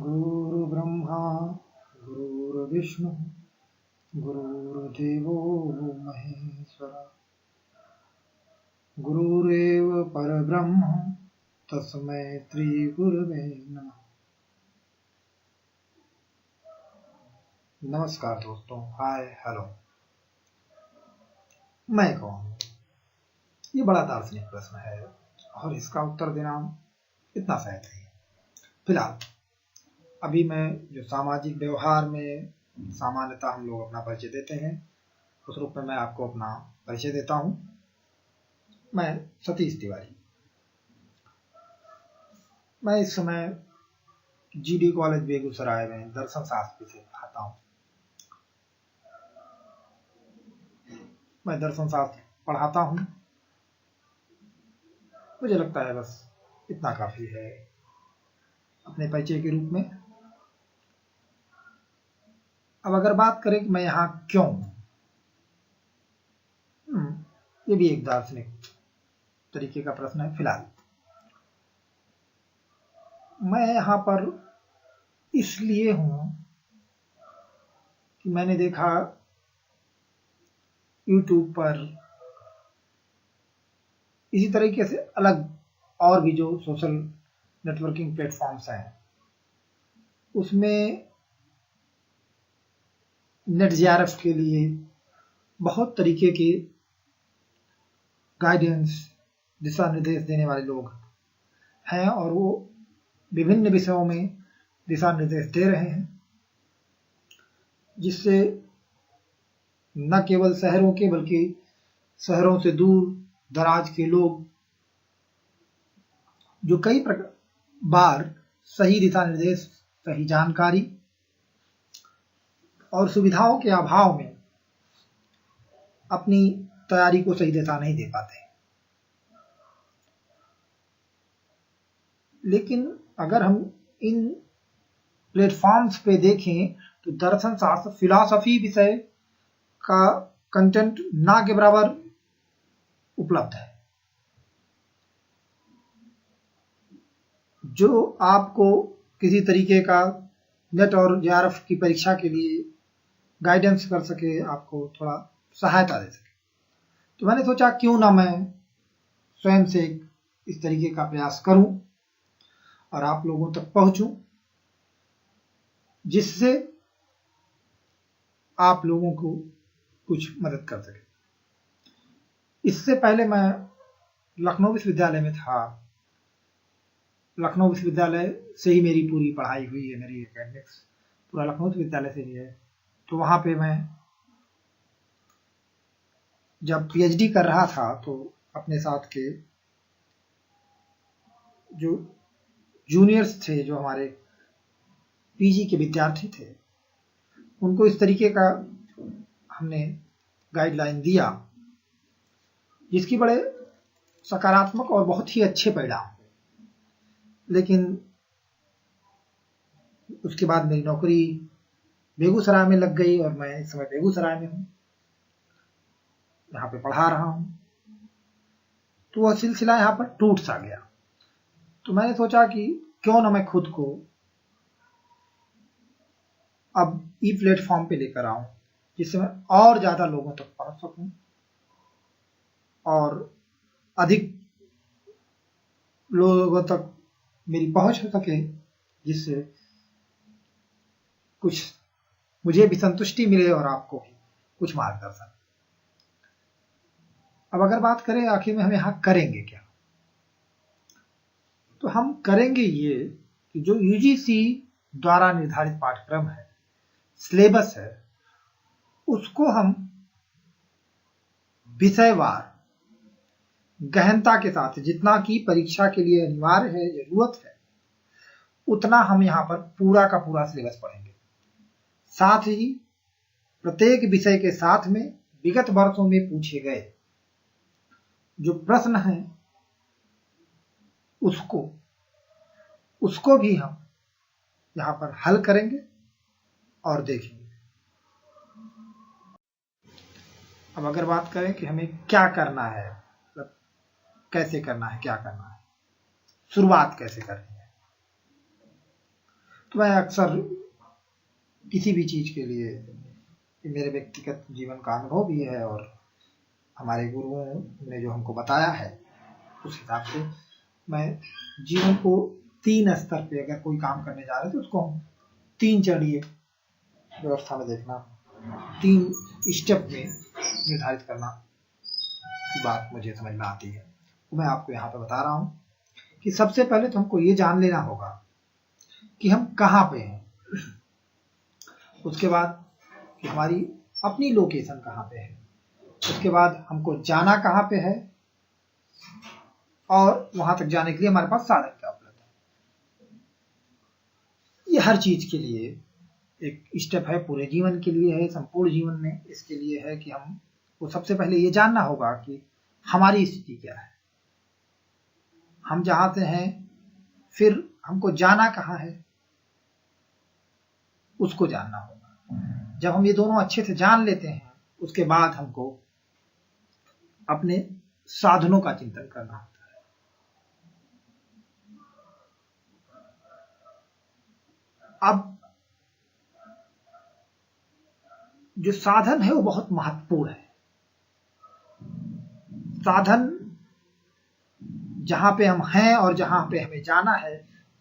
गुरुर्ब्रह्मा गुरुर्विष्णु गुरुर्देवो महेश्वरा गुरुरेव परब्रह्म तस्मै श्री गुरुवे नमः। नमस्कार दोस्तों, हाय हेलो। मैं कौन हूँ? ये बड़ा दार्शनिक प्रश्न है और इसका उत्तर देना इतना सहज नहीं है। फिलहाल अभी मैं जो सामाजिक व्यवहार में सामान्यतः हम लोग अपना परिचय देते हैं, उस रूप में मैं आपको अपना परिचय देता हूँ। मैं सतीश तिवारी। मैं इस समय जीडी कॉलेज बेगूसराय में दर्शन शास्त्र से पढ़ाता हूँ। मैं दर्शन शास्त्र पढ़ाता हूँ। मुझे लगता है बस इतना काफी है अपने परिचय के रूप में। अब अगर बात करें कि मैं यहाँ क्यों हूं, ये भी एक दार्शनिक तरीके का प्रश्न है। फिलहाल मैं यहाँ पर इसलिए हूं कि मैंने देखा YouTube पर इसी तरीके से अलग और भी जो सोशल नेटवर्किंग प्लेटफॉर्म्स हैं, उसमें नेट जेआरएफ के लिए बहुत तरीके के गाइडेंस, दिशा निर्देश देने वाले लोग हैं और वो विभिन्न विषयों में दिशा निर्देश दे रहे हैं, जिससे न केवल शहरों के बल्कि शहरों से दूर दराज के लोग जो कई बार सही दिशा निर्देश, सही जानकारी और सुविधाओं के अभाव में अपनी तैयारी को सही दिशा नहीं दे पाते। लेकिन अगर हम इन प्लेटफॉर्म्स पे देखें तो दर्शन शास्त्र, फिलॉसफी विषय का कंटेंट ना के बराबर उपलब्ध है, जो आपको किसी तरीके का नेट और जेआरएफ की परीक्षा के लिए गाइडेंस कर सके, आपको थोड़ा सहायता दे सके। तो मैंने सोचा क्यों ना मैं स्वयं से इस तरीके का प्रयास करूं और आप लोगों तक पहुंचूं, जिससे आप लोगों को कुछ मदद कर सके। इससे पहले मैं लखनऊ विश्वविद्यालय में था। लखनऊ विश्वविद्यालय से ही मेरी पूरी पढ़ाई हुई है, मेरी एकेडमिक्स पूरा लखनऊ विश्वविद्यालय से ही है। तो वहां पे मैं जब पीएचडी कर रहा था तो अपने साथ के जो जूनियर्स थे, जो हमारे पीजी के विद्यार्थी थे, उनको इस तरीके का हमने गाइडलाइन दिया, जिसकी बड़े सकारात्मक और बहुत ही अच्छे परिणाम। लेकिन उसके बाद मेरी नौकरी बेगूसराय में लग गई और मैं इस समय बेगूसराय में हूँ, यहाँ पे पढ़ा रहा हूँ। तो वह सिलसिला यहाँ पर टूट सा गया। तो मैंने सोचा कि क्यों ना मैं खुद को अब ई प्लेटफॉर्म पे लेकर आऊं, जिससे मैं और ज्यादा लोगों तक पहुंच सकूं और अधिक लोगों तक मेरी पहुंच हो सके, जिससे कुछ मुझे भी संतुष्टि मिले और आपको भी कुछ मार्गदर्शन। अब अगर बात करें आखिर में हम यहाँ करेंगे क्या, तो हम करेंगे ये कि जो यूजीसी द्वारा निर्धारित पाठ्यक्रम है, सिलेबस है, उसको हम विषयवार गहनता के साथ, जितना कि परीक्षा के लिए अनिवार्य है, जरूरत है, उतना हम यहाँ पर पूरा का पूरा सिलेबस पढ़ेंगे। साथ ही प्रत्येक विषय के साथ में विगत वर्षों में पूछे गए जो प्रश्न हैं, उसको भी हम यहाँ पर हल करेंगे और देखेंगे। अब अगर बात करें कि हमें क्या करना है, मतलब कैसे करना है, क्या करना है, शुरुआत कैसे करनी है, तो मैं अक्सर किसी भी चीज के लिए, मेरे व्यक्तिगत जीवन का अनुभव भी है और हमारे गुरुओं ने जो हमको बताया है उस हिसाब से मैं जीवन को 3 स्तर पे अगर कोई काम करने जा रहे हैं तो उसको हम 3 चरणीय व्यवस्था में देखना, 3 स्टेप में निर्धारित करना की बात मुझे समझ में आती है। तो मैं आपको यहाँ पे बता रहा हूँ कि सबसे पहले तो हमको ये जान लेना होगा कि हम कहाँ पे हैं, उसके बाद कि हमारी अपनी लोकेशन कहाँ पे है, उसके बाद हमको जाना कहाँ पे है और वहां तक जाने के लिए हमारे पास साधन क्या उपलब्ध है। ये हर चीज के लिए एक स्टेप है, पूरे जीवन के लिए है, संपूर्ण जीवन में इसके लिए है कि हम को सबसे पहले ये जानना होगा कि हमारी स्थिति क्या है, हम जहां से हैं, फिर हमको जाना कहाँ है उसको जानना होगा। जब हम ये दोनों अच्छे से जान लेते हैं उसके बाद हमको अपने साधनों का चिंतन करना होता है। अब जो साधन है वो बहुत महत्वपूर्ण है। साधन जहां पे हम हैं और जहां पे हमें जाना है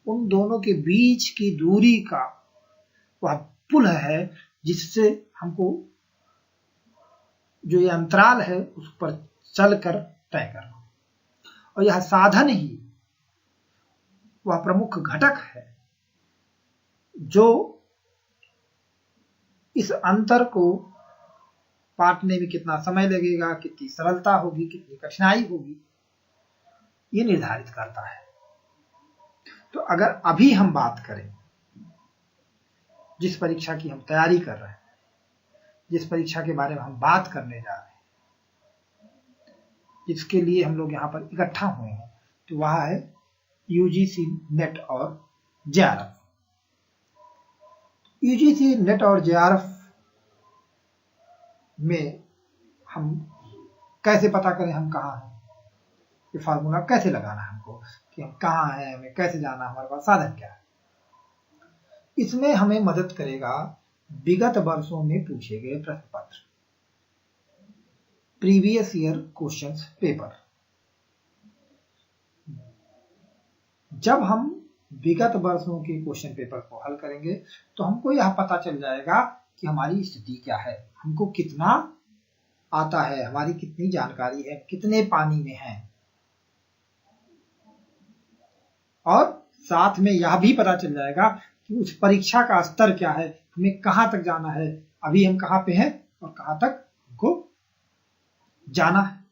उन दोनों के बीच की दूरी का वह पुल है जिससे हमको जो ये अंतराल है उस पर चलकर तय करना। और यह साधन ही वह प्रमुख घटक है जो इस अंतर को पाटने में कितना समय लगेगा, कितनी सरलता होगी, कितनी कठिनाई होगी, ये निर्धारित करता है। तो अगर अभी हम बात करें जिस परीक्षा की हम तैयारी कर रहे हैं, जिस परीक्षा के बारे में हम बात करने जा रहे हैं, जिसके लिए हम लोग यहाँ पर इकट्ठा हुए हैं, तो वह है यूजीसी नेट और जेआरएफ। यूजीसी नेट और जेआरएफ में हम कैसे पता करें हम कहाँ हैं, ये फार्मूला कैसे लगाना है हमको कि हम कहाँ हैं, हमें कैसे जाना, हमारे पास साधन क्या है। इसमें हमें मदद करेगा विगत वर्षों में पूछे गए प्रश्न पत्र, प्रीवियस ईयर क्वेश्चंस पेपर। जब हम विगत वर्षों के क्वेश्चन पेपर को हल करेंगे तो हमको यह पता चल जाएगा कि हमारी स्थिति क्या है, हमको कितना आता है, हमारी कितनी जानकारी है, कितने पानी में हैं, और साथ में यह भी पता चल जाएगा कि उस परीक्षा का स्तर क्या है, हमें कहां तक जाना है, अभी हम कहां पे हैं और कहां तक हमको जाना है।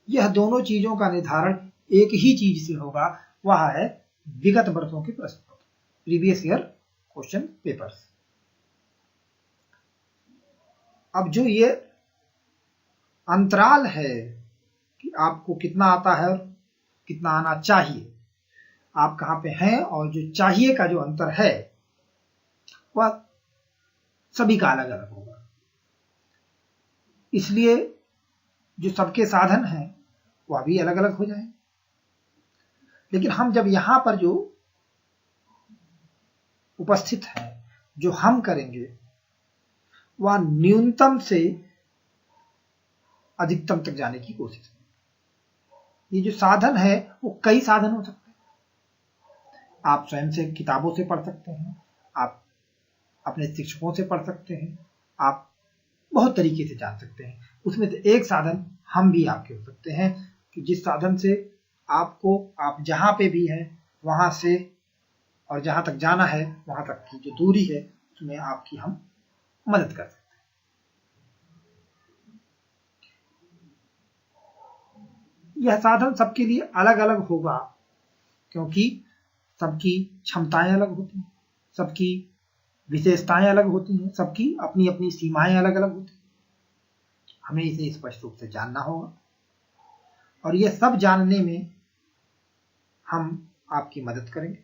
यह दोनों चीजों का निर्धारण एक ही चीज से होगा, वह है विगत वर्षों के प्रश्न पत्र, प्रीवियस ईयर क्वेश्चन पेपर्स। अब जो ये अंतराल है कि आपको कितना आता है और कितना आना चाहिए, आप कहां पे हैं और जो चाहिए का जो अंतर है वह सभी का अलग अलग होगा। इसलिए जो सबके साधन हैं वह भी अलग अलग हो जाए। लेकिन हम जब यहां पर जो उपस्थित है, जो हम करेंगे वह न्यूनतम से अधिकतम तक जाने की कोशिश करें। ये जो साधन है वो कई साधन हो सकते हैं। आप स्वयं से किताबों से पढ़ सकते हैं, आप अपने शिक्षकों से पढ़ सकते हैं, आप बहुत तरीके से जान सकते हैं। उसमें से एक साधन हम भी आपके हो सकते हैं कि जिस साधन से आपको, आप जहां पे भी हैं वहां से और जहां तक जाना है वहां तक की जो दूरी है उसमें आपकी हम मदद कर सकते हैं। यह साधन सबके लिए अलग अलग होगा क्योंकि सबकी क्षमताएं अलग होती हैं, सबकी विशेषताएं अलग होती हैं, सबकी अपनी अपनी सीमाएं अलग अलग होती हैं। हमें इसे स्पष्ट रूप से जानना होगा और यह सब जानने में हम आपकी मदद करेंगे।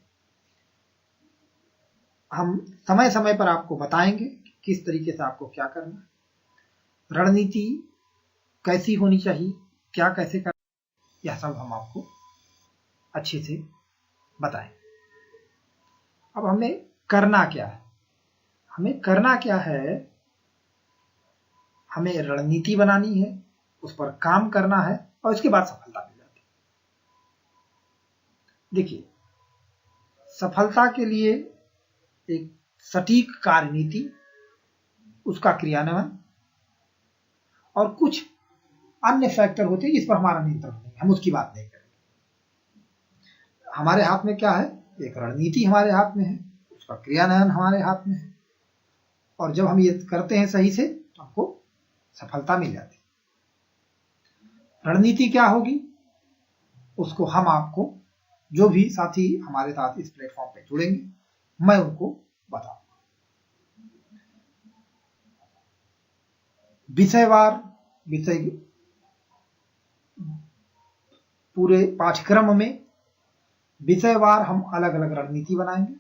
हम समय समय पर आपको बताएंगे कि किस तरीके से आपको क्या करना है, रणनीति कैसी होनी चाहिए, क्या कैसे करना, यह सब हम आपको अच्छे से बताएं। अब हमें करना क्या है? हमें करना क्या है? हमें रणनीति बनानी है, उस पर काम करना है और इसके बाद सफलता मिल जाती है। देखिए, सफलता के लिए एक सटीक कार्यनीति, उसका क्रियान्वयन और कुछ अन्य फैक्टर होते हैं जिस पर हमारा नियंत्रण नहीं, हम उसकी बात नहीं करेंगे। हमारे हाथ में क्या है? एक रणनीति हमारे हाथ में है, उसका क्रियान्वयन हमारे हाथ में है, और जब हम ये करते हैं सही से तो हमको सफलता मिल जाती है। रणनीति क्या होगी? उसको हम आपको, जो भी साथी हमारे साथ इस प्लेटफॉर्म पे जुड़ेंगे, मैं उनको बताऊंगा। विषयवार विषय पूरे पाठ्यक्रम में विषयवार हम अलग अलग रणनीति बनाएंगे।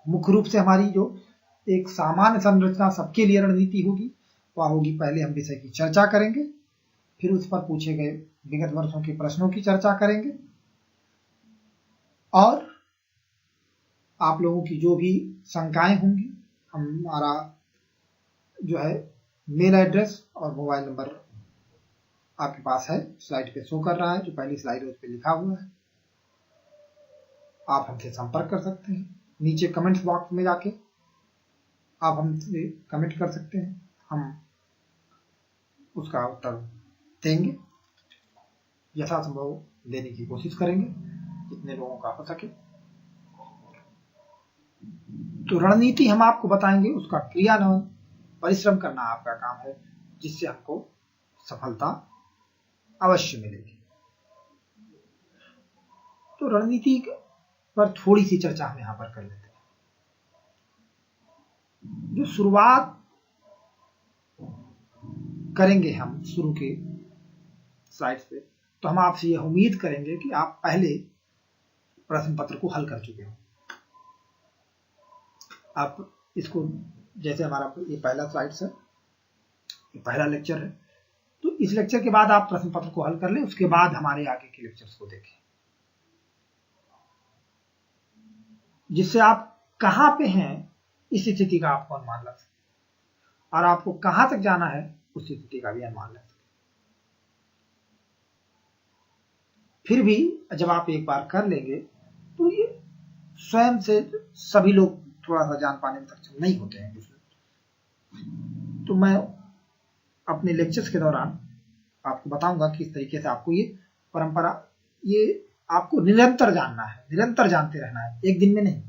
मुख्य रूप से हमारी जो एक सामान्य संरचना सबके लिए रणनीति होगी, वह होगी पहले हम विषय की चर्चा करेंगे, फिर उस पर पूछे गए विगत वर्षों के प्रश्नों की चर्चा करेंगे, और आप लोगों की जो भी शंकाएं होंगी, हमारा जो है मेल एड्रेस और मोबाइल नंबर आपके पास है, स्लाइड पे शो कर रहा है, जो पहली स्लाइड है उस पे लिखा हुआ है। आप हमसे संपर्क कर सकते हैं। नीचे कमेंट्स बॉक्स में जाके आप हमसे कमेंट कर सकते हैं, हम उसका उत्तर देंगे, यथासंभव देने की कोशिश करेंगे जितने लोगों का हो सके। तो रणनीति हम आपको बताएंगे, उसका क्रियान्वयन, परिश्रम करना आपका काम है, जिससे हमको सफलता अवश्य मिलेगी। तो रणनीति पर थोड़ी सी चर्चा हम यहां पर कर लेते हैं। जो शुरुआत करेंगे हम शुरू के स्लाइड पे, तो हम आपसे यह उम्मीद करेंगे कि आप पहले प्रश्न पत्र को हल कर चुके हो। आप इसको, जैसे हमारा ये पहला स्लाइड है, ये पहला लेक्चर है, तो इस लेक्चर के बाद आप प्रश्न पत्र को हल कर लें, उसके बाद हमारे आगे के लेक्चर्स को देखें, जिससे आप कहां पे हैं इस स्थिति का आपको अनुमान लग सके, और आपको कहां तक जाना है उस स्थिति का भी अनुमान लग सके। फिर भी जब आप एक बार कर लेंगे तो ये स्वयं से सभी लोग थोड़ा सा जान पाने में सक्षम नहीं होते हैं। तो मैं अपने लेक्चर्स के दौरान आपको बताऊंगा किस तरीके से आपको ये परंपरा, ये आपको निरंतर जानना है, निरंतर जानते रहना है, एक दिन में नहीं।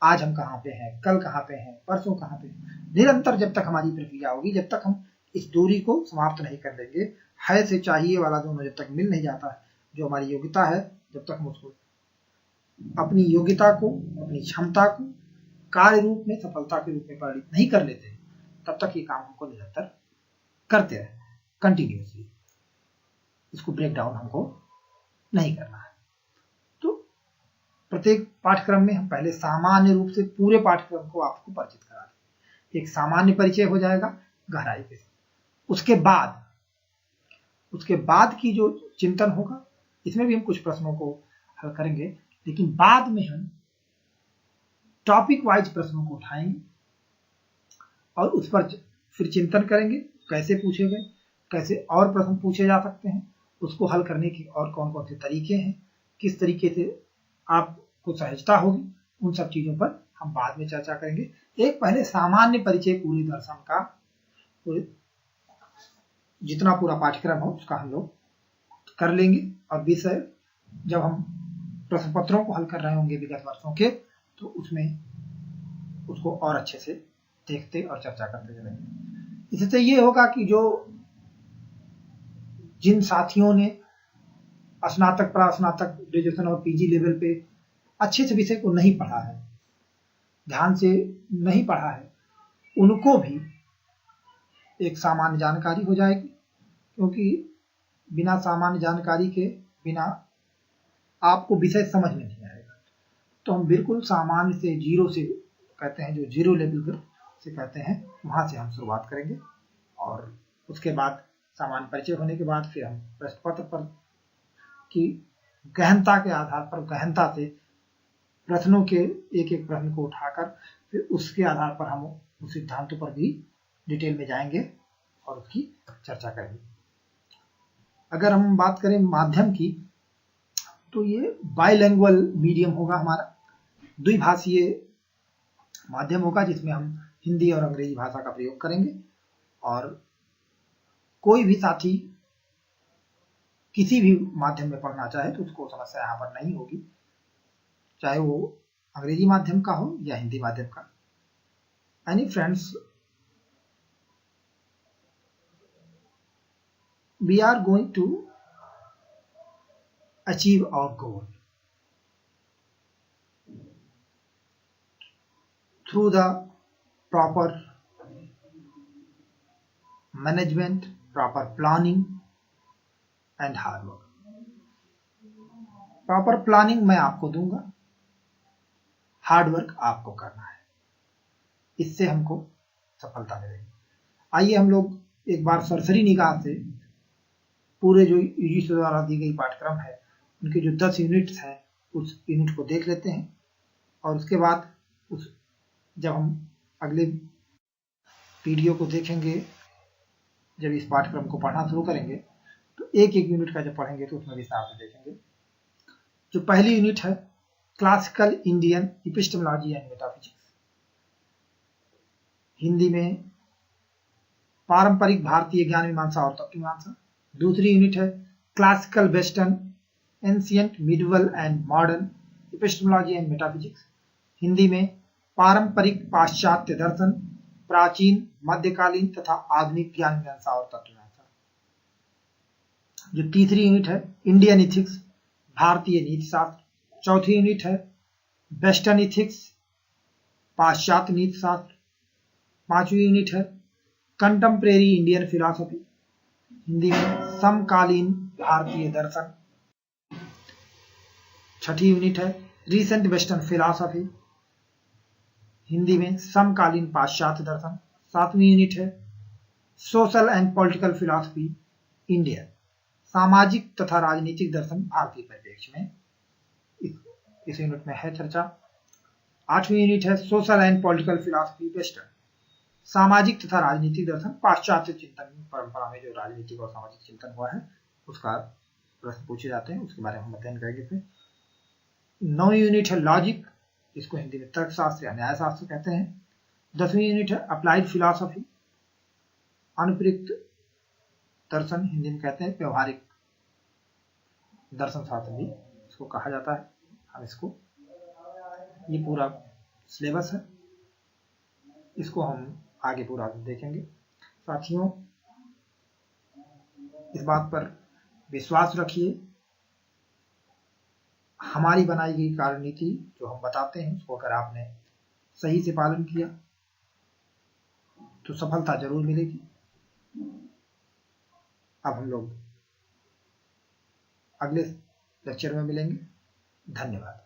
आज हम कहाँ पे हैं, कल कहाँ पे हैं, परसों कहाँ पे हैं, निरंतर जब तक हमारी प्रक्रिया होगी, जब तक हम इस दूरी को समाप्त नहीं कर देंगे, है से चाहिए वाला दोनों जब तक मिल नहीं जाता है, जो हमारी योग्यता है, जब तक हम उसको, अपनी योग्यता को, अपनी क्षमता को कार्य रूप में, सफलता के रूप में परिणित नहीं कर लेते, तब तक ये काम हमको निरंतर करते रहे, कंटिन्यूसली। इसको ब्रेक डाउन हमको नहीं करना है। तो प्रत्येक पाठ्यक्रम में हम पहले सामान्य रूप से पूरे पाठ्यक्रम को आपको परिचित करा दें, एक सामान्य परिचय हो जाएगा गहराई के साथ। उसके बाद की जो चिंतन होगा, इसमें भी हम कुछ प्रश्नों को हल करेंगे, लेकिन बाद में हम टॉपिक वाइज प्रश्नों को उठाएंगे और उस पर फिर चिंतन करेंगे, कैसे पूछे गए, कैसे और प्रश्न पूछे जा सकते हैं, उसको हल करने के और कौन कौन से तरीके हैं, किस तरीके से आपको सहजता होगी, उन सब चीजों पर हम बाद में चर्चा करेंगे। एक पहले सामान्य परिचय पूरी दर्शन का, जितना पूरा पाठ्यक्रम हो उसका हम लोग कर लेंगे, और विषय जब हम प्रश्न पत्रों को हल कर रहे होंगे विगत वर्षों के, तो उसमें उसको और अच्छे से देखते और चर्चा करते चलेंगे। इससे ये होगा कि जो जिन साथियों ने स्नातक, प्रास्नातक, ग्रेजुएशन और पीजी लेवल पे अच्छे से विषय को नहीं पढ़ा है, ध्यान से नहीं पढ़ा है, उनको भी एक सामान्य जानकारी हो जाएगी, क्योंकि बिना सामान्य जानकारी के बिना आपको विषय समझ में नहीं आएगा। तो हम बिल्कुल सामान्य से, जीरो से कहते हैं, जो जीरो लेवल से कहते हैं, वहां से हम शुरुआत करेंगे, और उसके बाद सामान्य परिचय होने के बाद फिर हम प्रश्न पत्र पर की गहनता के आधार पर गहनता से प्रश्नों के एक एक प्रश्न को उठाकर फिर उसके आधार पर हम उस सिद्धांतों पर भी डिटेल में जाएंगे और उसकी चर्चा करेंगे। अगर हम बात करें माध्यम की, तो ये बाइलिंगुअल मीडियम होगा हमारा, द्विभाषीय माध्यम होगा जिसमें हम हिंदी और अंग्रेजी भाषा का प्रयोग करेंगे। और कोई भी साथी किसी भी माध्यम में पढ़ना चाहे तो उसको समस्या यहाँ पर नहीं होगी, चाहे वो अंग्रेजी माध्यम का हो या हिंदी माध्यम का। Any friends, we are going to achieve our goal through the proper management, proper planning and hard work. Proper planning मैं आपको दूंगा, हार्ड वर्क आपको करना है, इससे हमको सफलता मिलेगी। आइए हम लोग एक बार सरसरी निगाह से पूरे जो यूजीसी द्वारा दी गई पाठ्यक्रम है उनके जो 10 यूनिट्स हैं उस यूनिट को देख लेते हैं, और उसके बाद जब हम अगले वीडियो को देखेंगे, जब इस पाठ्यक्रम को पढ़ना शुरू करेंगे तो एक एक यूनिट का जब पढ़ेंगे तो उसमें विस्तार से देखेंगे। जो पहली यूनिट है classical Indian epistemology and metaphysics, Hindi में पारंपरिक भारतीय ज्ञान मीमांसा और तत्व मीमांसा। दूसरी यूनिट है classical western ancient medieval and modern epistemology and metaphysics, Hindi में पारंपरिक पाश्चात्य दर्शन, प्राचीन मध्यकालीन तथा आधुनिक ज्ञान मीमांसा और तत्व मीमांसा। जो तीसरी यूनिट है इंडियन इथिक्स, भारतीय नीति शास्त्र। चौथी यूनिट है वेस्टर्न इथिक्स, पाश्चात्य नीति शास्त्र। पांचवी यूनिट है कंटेम्परेरी इंडियन फिलॉसफी, हिंदी में समकालीन भारतीय दर्शन। छठी यूनिट है रीसेंट वेस्टर्न फिलॉसफी, हिंदी में समकालीन पाश्चात्य दर्शन। सातवीं यूनिट है social and political philosophy India, सामाजिक तथा राजनीतिक दर्शन भारतीय परिप्रेक्ष्य में, इस यूनिट में है चर्चा। आठवीं यूनिट है social and political philosophy western, सामाजिक तथा राजनीतिक दर्शन पाश्चात्य चिंतन परंपरा में जो राजनीतिक और सामाजिक चिंतन हुआ है उसका प्रश्न पूछे जाते हैं, उसके बारे में हम अध्ययन करेंगे। फिर 9वीं यूनिट है लॉजिक, इसको हिंदी में तर्कशास्त्र या न्याय शास्त्र कहते हैं। 10वीं यूनिट है अप्लाइड फिलॉसफी, अनुप्रयुक्त दर्शन, हिंदी में कहते हैं व्यवहारिक दर्शन शास्त्र भी इसको कहा जाता है। हम इसको, ये पूरा सिलेबस है, इसको हम आगे पूरा देखेंगे। साथियों, इस बात पर विश्वास रखिए, हमारी बनाई गई कार्यनीति जो हम बताते हैं उसको अगर आपने सही से पालन किया तो सफलता जरूर मिलेगी। अब हम लोग अगले लेक्चर में मिलेंगे। धन्यवाद।